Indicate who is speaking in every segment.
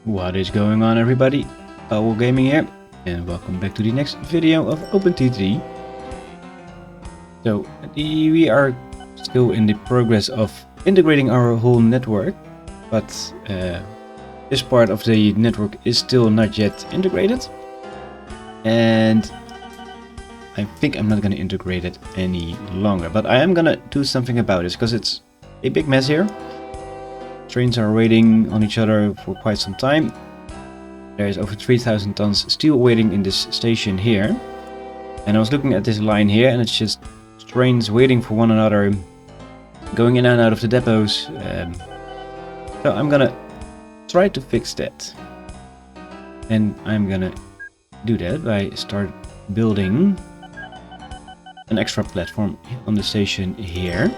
Speaker 1: What is going on, everybody? Powell Gaming here, and welcome back to the next video of OpenTTD. So we are still in the progress of integrating our whole network, but this part of the network is still not yet integrated, and I think I'm not going to integrate it any longer, but I am going to do something about this because it's a big mess here. Trains are waiting on each other for quite some time. There's over 3,000 tons steel waiting in this station here. And I was looking at this line here, and it's just trains waiting for one another, going in and out of the depots. So I'm gonna try to fix that. And I'm gonna do that by start building an extra platform on the station here.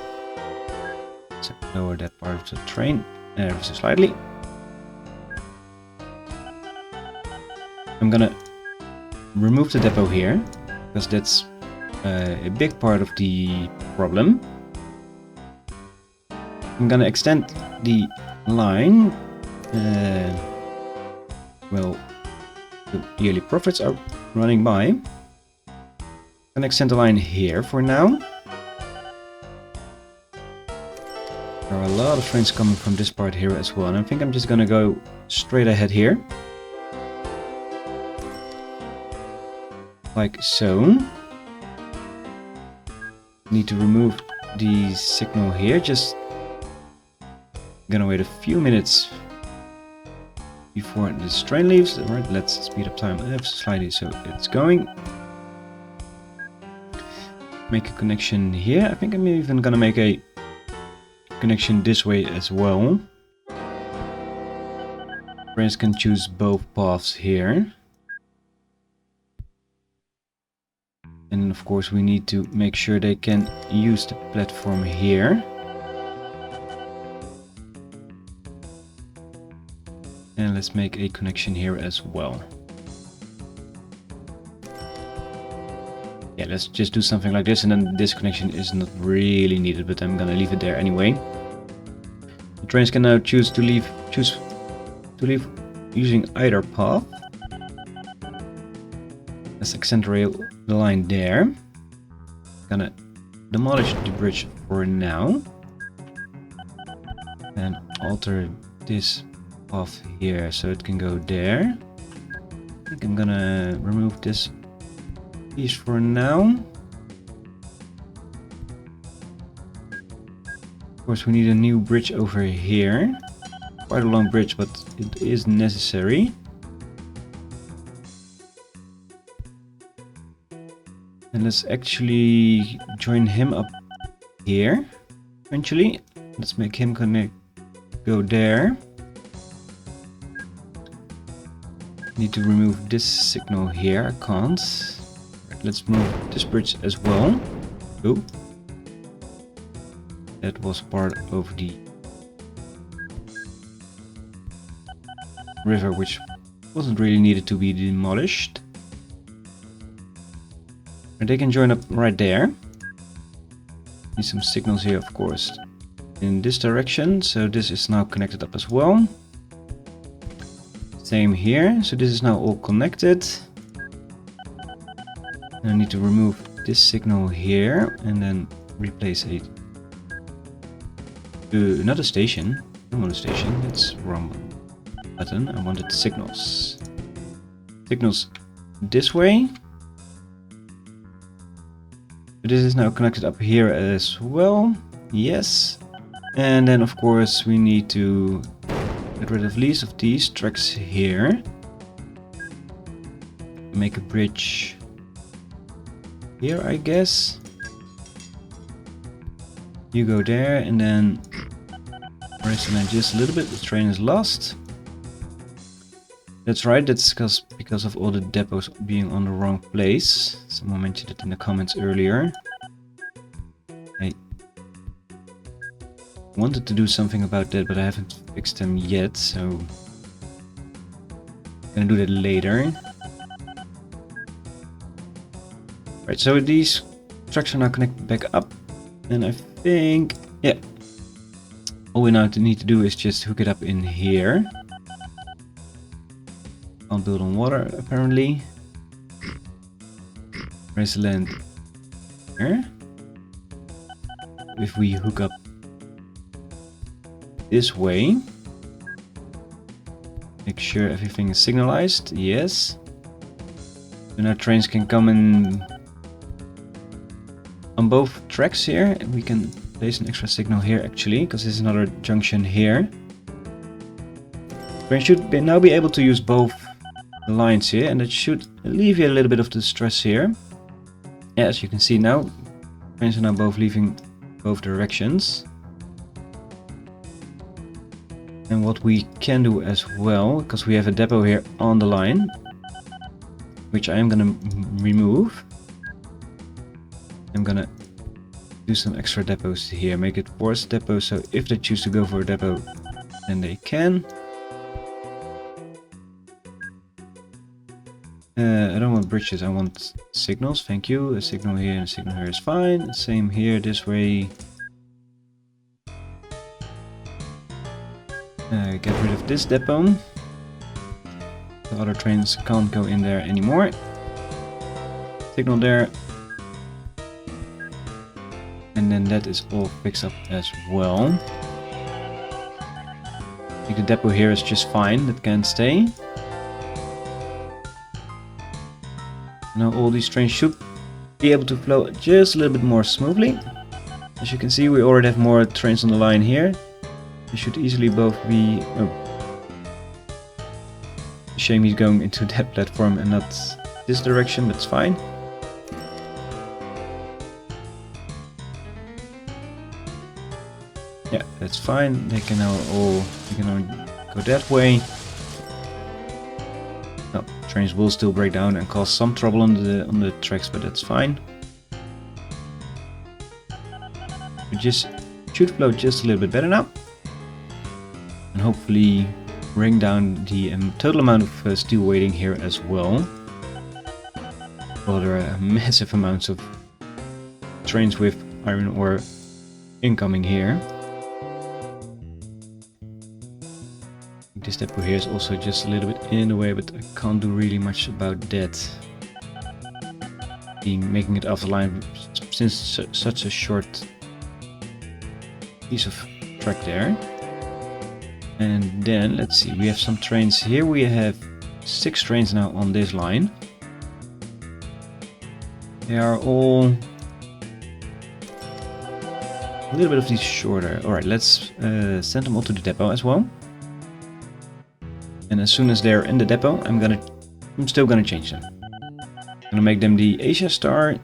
Speaker 1: So lower that part of the train ever so slightly. I'm gonna remove the depot here, because that's a big part of the problem. I'm gonna extend the line. Well, the yearly profits are running by. I'm gonna extend the line here for now. There are a lot of trains coming from this part here as well, and I think I'm just gonna go straight ahead here. Like so. Need to remove the signal here, just gonna wait a few minutes before this train leaves. Alright, let's speed up time ever so slightly so it's going. Make a connection here. I think I'm even gonna make a connection this way as well. Trains can choose both paths here. And of course we need to make sure they can use the platform here. And let's make a connection here as well. Yeah, let's just do something like this, and then this connection is not really needed, but I'm gonna leave it there anyway. The trains can now choose to leave using either path. Let's extend the line there. Gonna demolish the bridge for now. And alter this path here so it can go there. I think I'm gonna remove this piece for now. Of course we need a new bridge over here. Quite a long bridge, but it is necessary. And let's actually join him up here. Eventually, let's make him go there. Need to remove this signal here. I can't. Let's move this bridge as well. Oh, that was part of the river, which wasn't really needed to be demolished. And they can join up right there. Need some signals here, of course, in this direction. So this is now connected up as well. Same here. So this is now all connected. And I need to remove this signal here and then replace it. Another station. Another station. That's wrong button. I wanted signals. Signals this way. This is now connected up here as well. Yes. And then of course we need to get rid of least of these tracks here. Make a bridge here, I guess. You go there, and then rest and then just a little bit. The train is lost. That's right, that's because of all the depots being on the wrong place. Someone mentioned it in the comments earlier. I wanted to do something about that, but I haven't fixed them yet, so I'm gonna do that later. Right, so these tracks are now connected back up, and I think, yeah, all we now need to do is just hook it up in here. Can't build on water apparently. Where's the land? Here. If we hook up this way, make sure everything is signalized. Yes. So now trains can come in on both tracks here. We can place an extra signal here actually, because there's another junction here. Train should now be able to use both the lines here, and it should alleviate a little bit of the stress here. Yeah, as you can see now, trains are now both leaving both directions. And what we can do as well, because we have a depot here on the line, which I am gonna remove. I'm gonna do some extra depots here, make it force depot, so if they choose to go for a depot, then they can. I don't want bridges, I want signals, thank you. A signal here and a signal here is fine. Same here, this way. Get rid of this depot. The other trains can't go in there anymore. Signal there. And then that is all fixed up as well. I think the depot here is just fine, that can stay. Now all these trains should be able to flow just a little bit more smoothly. As you can see, we already have more trains on the line here. They should easily both be... Oh. Shame he's going into that platform and not this direction, but it's fine. Yeah, that's fine. They can now all go that way. No, trains will still break down and cause some trouble on the tracks, but that's fine. We just should flow just a little bit better now. And hopefully bring down the total amount of steel weighting here as well. Well, there are massive amounts of trains with iron ore incoming here. This depot here is also just a little bit in the way, but I can't do really much about that. Making it off the line since such a short piece of track there. And then let's see, we have some trains here. We have 6 trains now on this line. They are all a little bit of these shorter. Alright, let's send them all to the depot as well. And as soon as they're in the depot, I'm still gonna change them. I'm gonna make them the Asia Star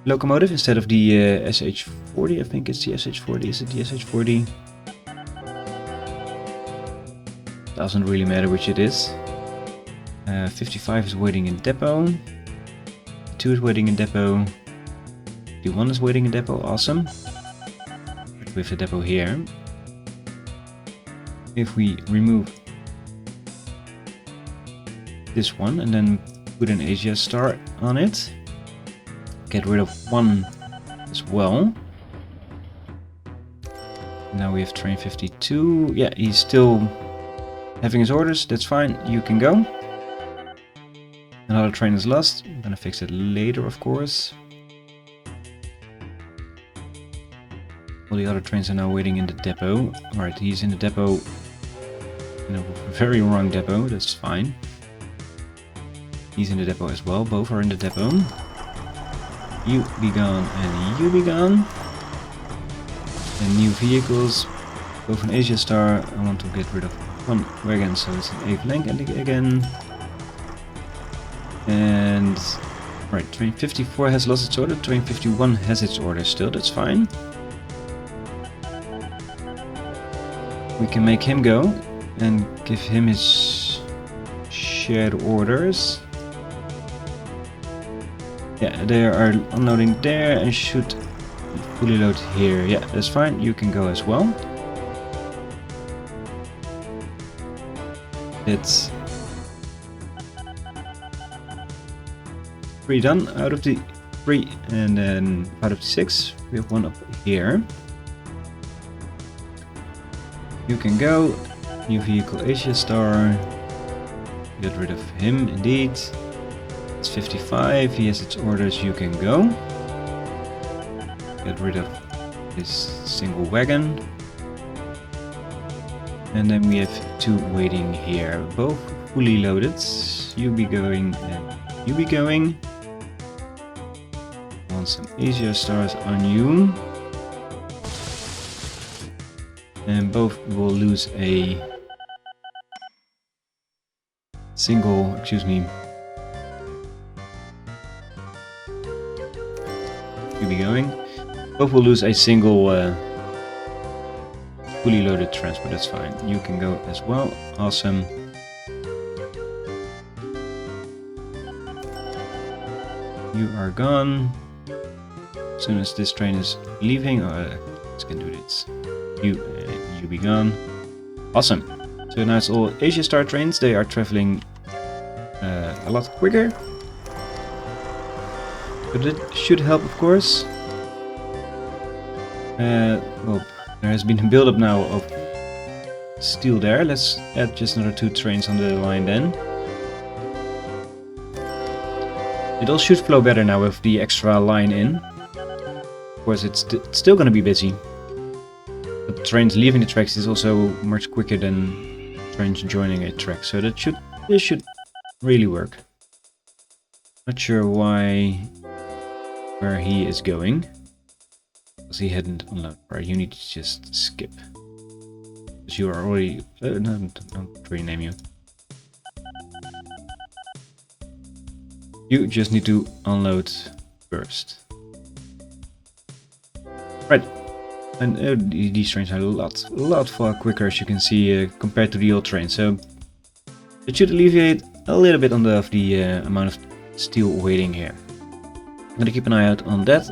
Speaker 1: locomotive instead of the SH40. I think it's the SH40. Is it the SH40? Doesn't really matter which it is. 55 is waiting in depot. 2 is waiting in depot. 1 is waiting in depot. Awesome. With the depot here. If we remove this one and then put an Asia Star on it, get rid of 1 as well. Now we have train 52. Yeah, he's still having his orders. That's fine, you can go. Another train is lost. I'm gonna fix it later, of course. All the other trains are now waiting in the depot. Alright, he's in the depot. In a very wrong depot, that's fine. He's in the depot as well, both are in the depot. You be gone and you be gone. And new vehicles, both an Asia Star. I want to get rid of 1 wagon, so it's an Ave Link again. And right, train 54 has lost its order, train 51 has its order still, that's fine. We can make him go and give him his shared orders. Yeah, they are unloading there and should fully load here. Yeah, that's fine, you can go as well. It's 3 done out of the 3, and then out of the 6 we have 1 up here. You can go. New vehicle Asia Star. Get rid of him, indeed. It's 55, he has its orders, you can go. Get rid of this single wagon. And then we have 2 waiting here, both fully loaded. You be going and you be going. Want some Asia stars on you. And both will lose a single, excuse me. You be going. Both will lose a single fully loaded transport, that's fine. You can go as well, awesome. You are gone. As soon as this train is leaving, let's can do this. You be gone. Awesome. So now it's all Asia Star trains. They are traveling a lot quicker. But it should help, of course. Well, there has been a build-up now of steel there. Let's add just another 2 trains on the line then. It all should flow better now with the extra line in. Of course, it's still going to be busy. But trains leaving the tracks is also much quicker than trains joining a track, so this should really work. Not sure where he is going. Because he hadn't unloaded. Right, you need to just skip. Because you are already... no, don't rename you. You just need to unload first. Right. And these trains are a lot far quicker, as you can see, compared to the old train. So it should alleviate a little bit on the amount of steel waiting here. I'm gonna keep an eye out on that.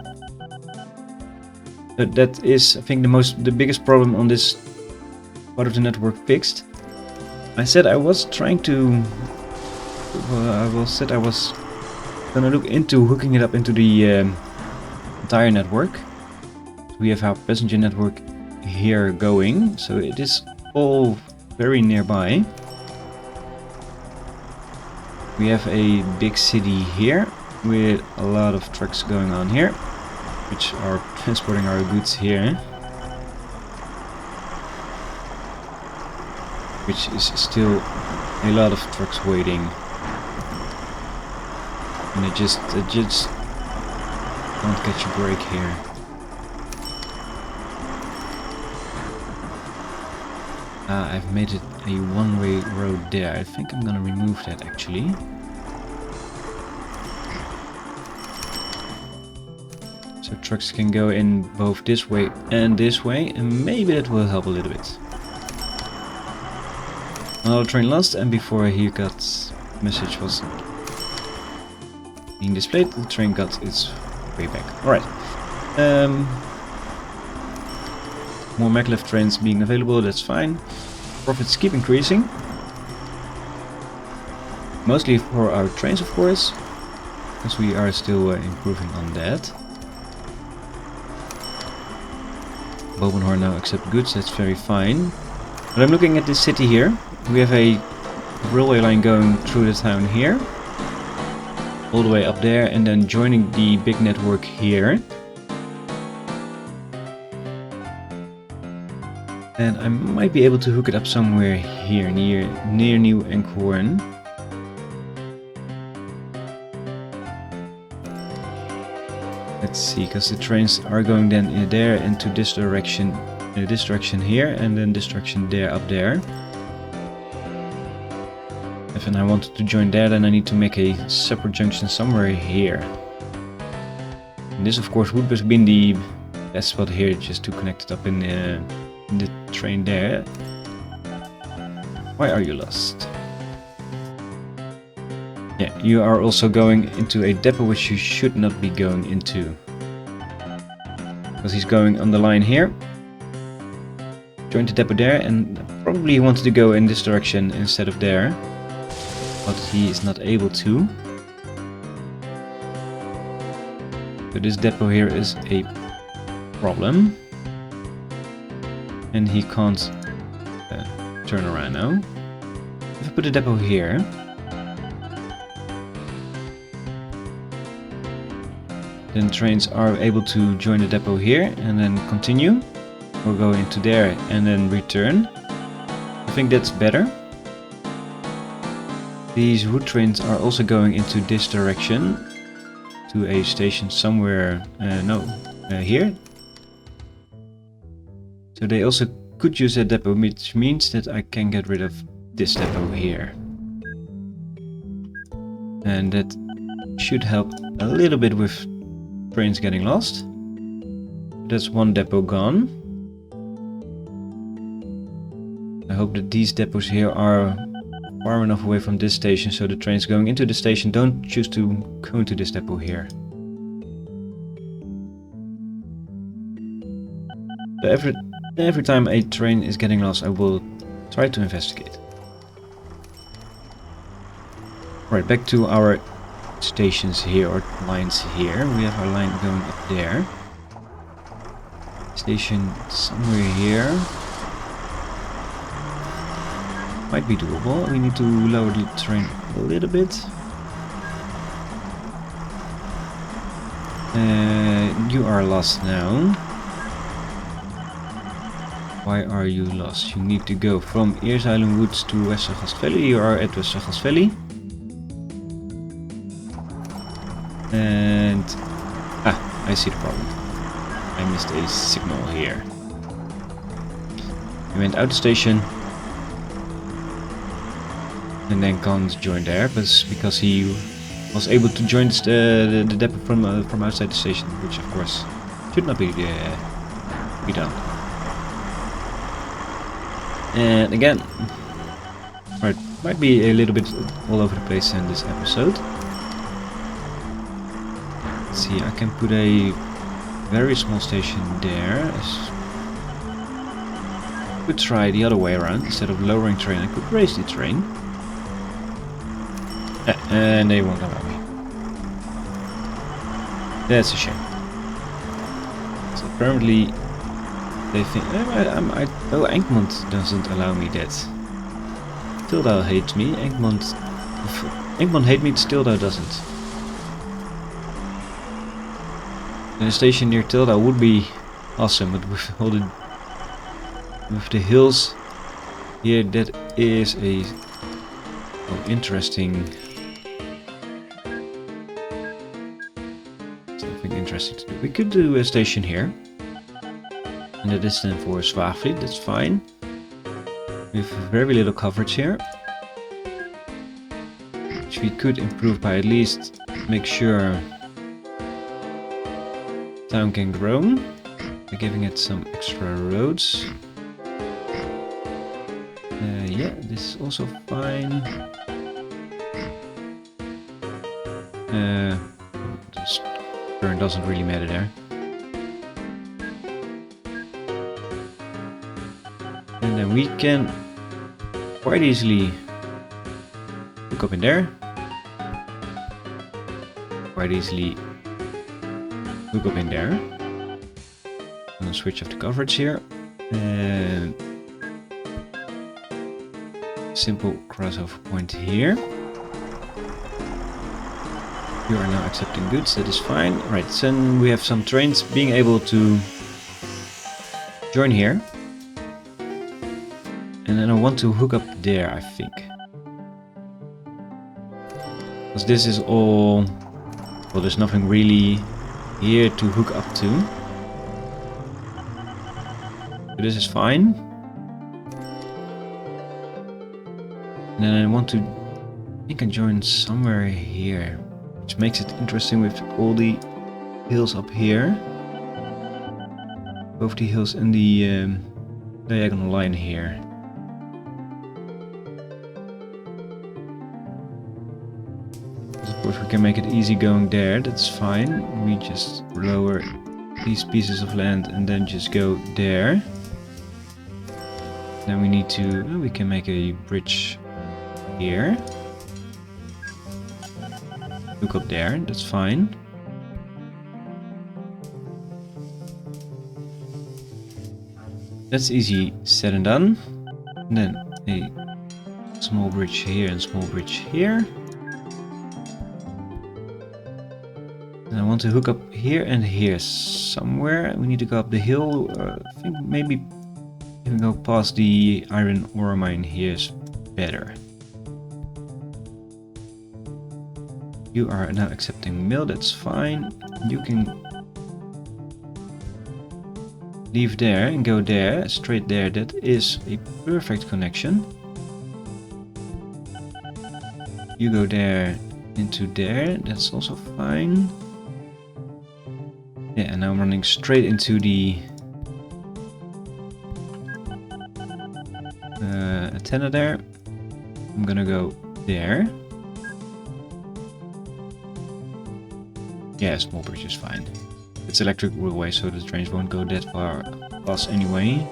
Speaker 1: But that is, I think, the biggest problem on this part of the network fixed. I said I was trying to. I said I was gonna look into hooking it up into the entire network. We have our passenger network here going, so it is all very nearby. We have a big city here with a lot of trucks going on here, which are transporting our goods here, which is still a lot of trucks waiting, and they just don't catch a break here. I've made it a one-way road there. I think I'm gonna remove that actually. So trucks can go in both this way, and maybe that will help a little bit. Another train lost, and before he got message was being displayed, the train got its way back. Alright. More maglev trains being available, that's fine. Profits keep increasing. Mostly for our trains, of course, because we are still improving on that. Bobenhorn now accept goods, that's very fine. But I'm looking at this city here. We have a railway line going through the town here, all the way up there, and then joining the big network here. And I might be able to hook it up somewhere here, near New Enkhorn. Let's see, because the trains are going then there into this direction here, and then this direction there, up there. If I wanted to join there, then I need to make a separate junction somewhere here. And this, of course, would have been the best spot here, just to connect it up in the train there. Why are you lost? Yeah, you are also going into a depot which you should not be going into. Because he's going on the line here. Joined the depot there, and probably he wanted to go in this direction instead of there. But he is not able to. So this depot here is a problem. And he can't turn around now. If I put a depot here, then trains are able to join the depot here and then continue, or go into there and then return. I think that's better. These route trains are also going into this direction to a station somewhere, here. So they also could use that depot, which means that I can get rid of this depot here. And that should help a little bit with trains getting lost. That's one depot gone. I hope that these depots here are far enough away from this station so the trains going into the station don't choose to go into this depot here. So every time a train is getting lost, I will try to investigate. Right, back to our stations here, or lines here. We have our line going up there. Station somewhere here. Might be doable. We need to lower the train a little bit. You are lost now. Why are you lost? You need to go from Eerseilen Woods to Westergast-Valley. You are at Westergast-Valley. And... I see the problem. I missed a signal here. He went out the station. And then can't join there, but because he was able to join the depot from outside the station, which of course should not be done. And again, right, might be a little bit all over the place in this episode. Let's see, I can put a very small station there. I could try the other way around. Instead of lowering train, I could raise the train. And they won't allow me. That's a shame. So apparently they think... Oh, Egmont doesn't allow me that. Tildau hates me. Egmont hates me, Tildau doesn't. And a station near Tildau would be awesome, but with all with the hills here, that is a interesting... Interesting to do. We could do a station here, and that is then for Zwaagvliet. That's fine. We have very little coverage here, which we could improve by at least make sure town can grow by giving it some extra roads. Yeah, this is also fine. Just turn doesn't really matter there. And then we can quite easily hook up in there. Quite easily hook up in there. I'm gonna switch off the coverage here. And simple crossover point here. You are now accepting goods, that is fine. Right, then we have some trains being able to join here. And then I want to hook up there, I think. Because this is all... Well, there's nothing really here to hook up to. But this is fine. And then I want to... I think I join somewhere here. Which makes it interesting with all the hills up here. Both the hills and the diagonal line here. Of course we can make it easy going there, that's fine. We just lower these pieces of land and then just go there. Then we need to... we can make a bridge here. Hook up there, that's fine. That's easy said and done. And then a small bridge here and small bridge here. And I want to hook up here and here somewhere. We need to go up the hill. I think maybe if we go past the iron ore mine here is better. You are now accepting mail, that's fine. You can leave there and go there, straight there. That is a perfect connection. You go there into there, that's also fine. Yeah, and now I'm running straight into the antenna there. I'm gonna go there. Yeah, small bridge is fine. It's electric railway, so the trains won't go that far past anyway.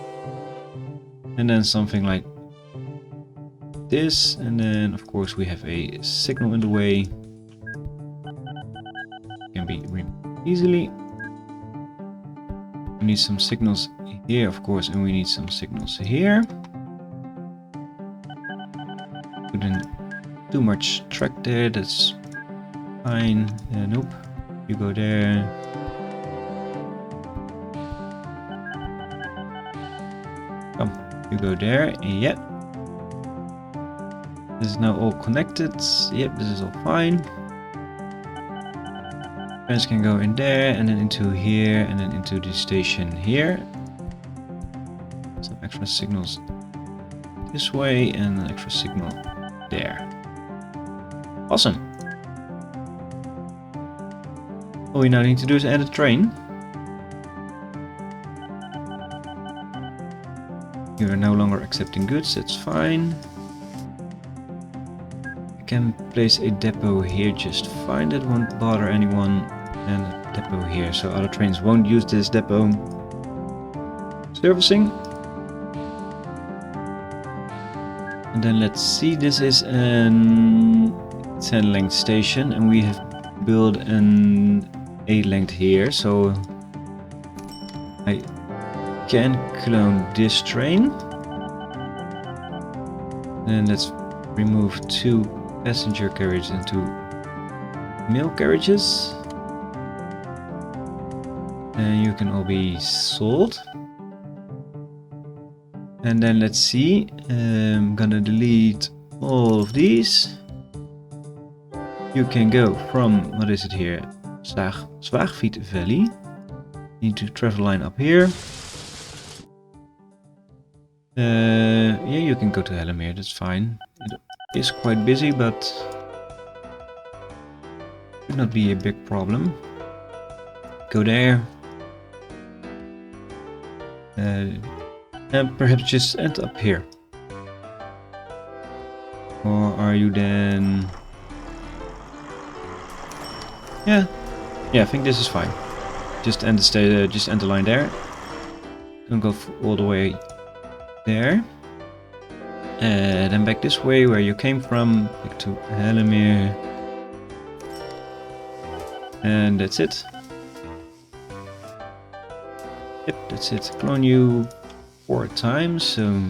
Speaker 1: And then something like this, and then of course we have a signal in the way. Can be removed easily. We need some signals here, of course, and we need some signals here. Couldn't too much track there, that's fine. Nope. You go there. Come, you go there. Yep. This is now all connected. Yep, this is all fine. Trains can go in there, and then into here, and then into the station here. Some extra signals this way, and an extra signal there. Awesome. All we now need to do is add a train. You are no longer accepting goods, that's fine. I can place a depot here just fine, that won't bother anyone. And a depot here, so other trains won't use this depot. Servicing. And then let's see, this is an 10 length station, and we have built an 8 length here, so I can clone this train. And let's remove 2 passenger carriages and 2 mail carriages. And you can all be sold. And then let's see, I'm gonna delete all of these. You can go from, what is it here? Zwaagvliet Valley. Need to travel line up here. Yeah, you can go to Hellemere, that's fine. It is quite busy, but should not be a big problem. Go there. And perhaps just end up here. Or are you then... Yeah, I think this is fine. Just end the line there. Don't go all the way there. Then back this way where you came from, back to Hellemere. And that's it. Yep, that's it. Clone you 4 times, so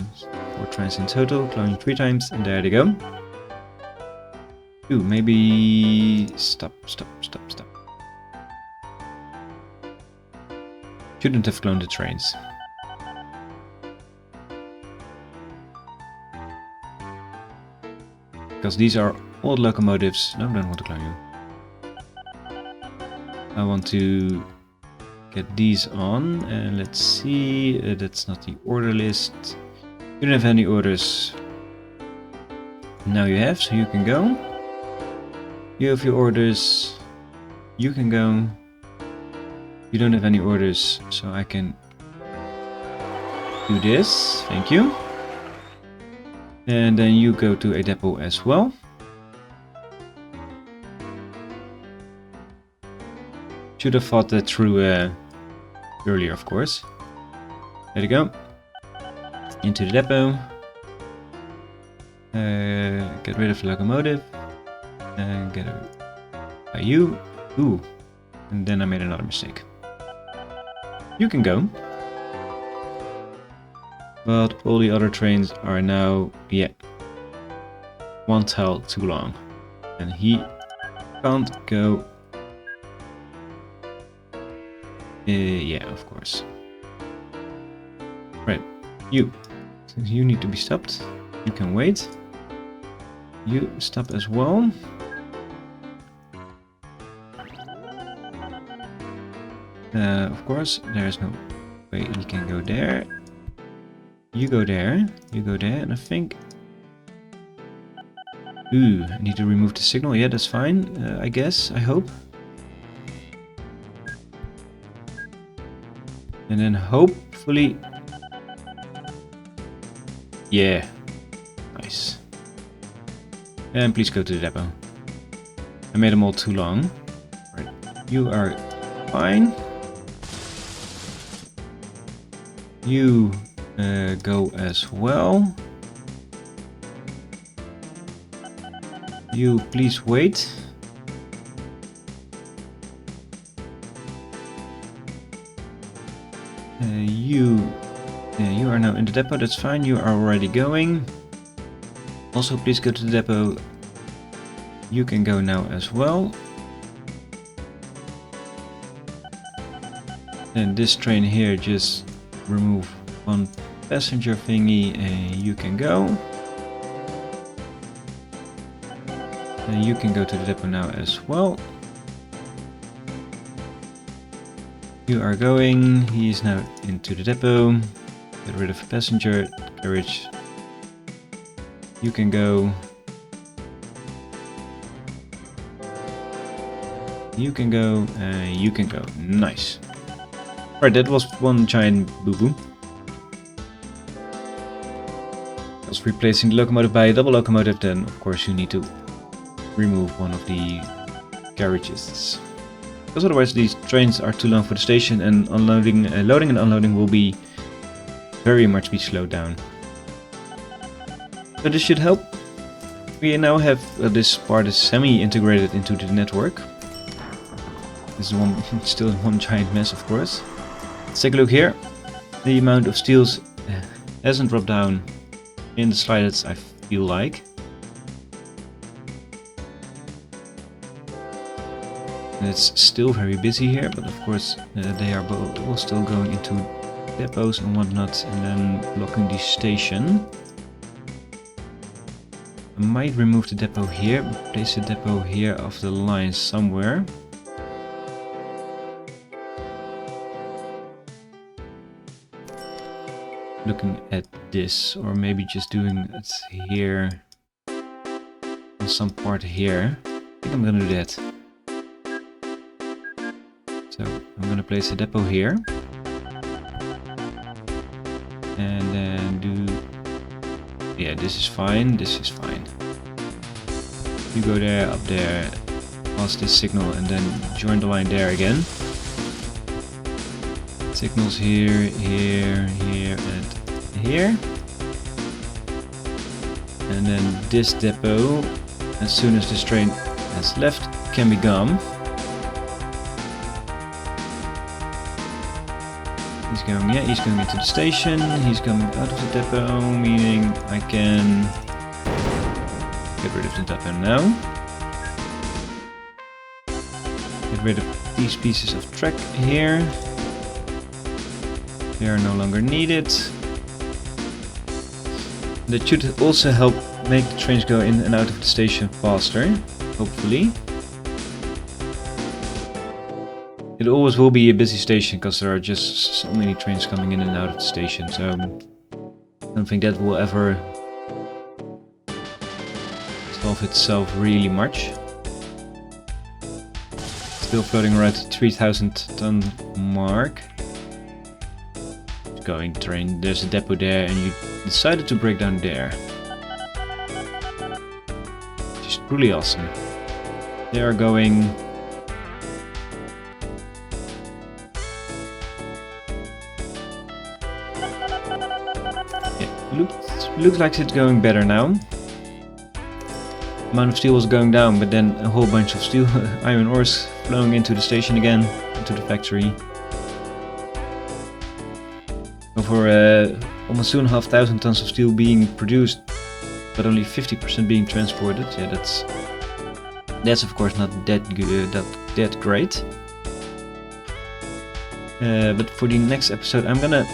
Speaker 1: 4 trains in total. Clone you 3 times, and there they go. Ooh, maybe stop. Shouldn't have cloned the trains. Because these are old locomotives. No, I don't want to clone you. I want to get these on, and let's see. That's not the order list. You don't have any orders. Now you have, so you can go. You have your orders. You can go. You don't have any orders, so I can do this. Thank you. And then you go to a depot as well. Should have thought that through earlier, of course. There you go. Into the depot. Get rid of the locomotive. And get a you. Ooh. And then I made another mistake. You can go. But all the other trains are now, yeah, 1 tile too long. And he can't go Yeah, of course. Right, you need to be stopped. You can wait. You stop as well. Of course, there's no way he can go there. You go there, and I think... Ooh, I need to remove the signal. Yeah, that's fine, I guess, I hope. And then hopefully... Yeah, nice. And please go to the depot. I made them all too long. Right, you are fine. You go as well. You please wait. You are now in the depot, that's fine, you are already going. Also please go to the depot. You can go now as well. And this train here, just remove one passenger thingy and you can go. And you can go to the depot now as well. You are going, he is now into the depot. Get rid of passenger carriage. You can go. You can go, you can go. Nice. Right, that was one giant boo-boo. I was replacing the locomotive by a double locomotive, then of course you need to remove one of the carriages. Because otherwise these trains are too long for the station and unloading, loading and unloading will be very much slowed down. So this should help. We now have this part is semi-integrated into the network. This is still one giant mess, of course. Let's take a look here. The amount of steels hasn't dropped down in the slightest, I feel like. And it's still very busy here, but of course they are both still going into depots and whatnot and then blocking the station. I might remove the depot here, place the depot here off the line somewhere. Looking at this, or maybe just doing it here on some part here. I think I'm gonna do that. So I'm gonna place the depot here. And then do... Yeah, this is fine, this is fine. You go there, up there, pass this signal and then join the line there again. Signals here, here, here and here. And then this depot, as soon as this train has left, can be gone. He's going, yeah, he's going into the station, he's coming out of the depot, meaning I can get rid of the depot now. Get rid of these pieces of track here. They are no longer needed. That should also help make the trains go in and out of the station faster, hopefully. It always will be a busy station because there are just so many trains coming in and out of the station, so I don't think that will ever solve itself really much. Still floating around the 3,000 ton mark. Going train, there's a depot there and you decided to break down there. Which is truly awesome. They are going... Looks like it's going better now. Amount of steel was going down, but then a whole bunch of steel iron ores flowing into the station again, into the factory. Over almost 2,500 tons of steel being produced, but only 50% being transported. Yeah, that's of course not that good, that great. But for the next episode, I'm gonna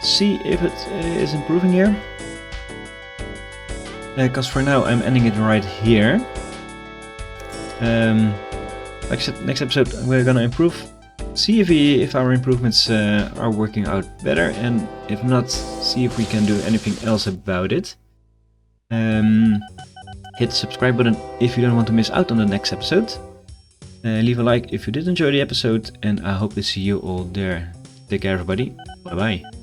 Speaker 1: see if it is improving here. Because for now, I'm ending it right here. Like I said, next episode we're gonna improve. See if our improvements are working out better, and if not, see if we can do anything else about it. Hit the subscribe button if you don't want to miss out on the next episode. Leave a like if you did enjoy the episode, and I hope to see you all there. Take care, everybody. Bye bye.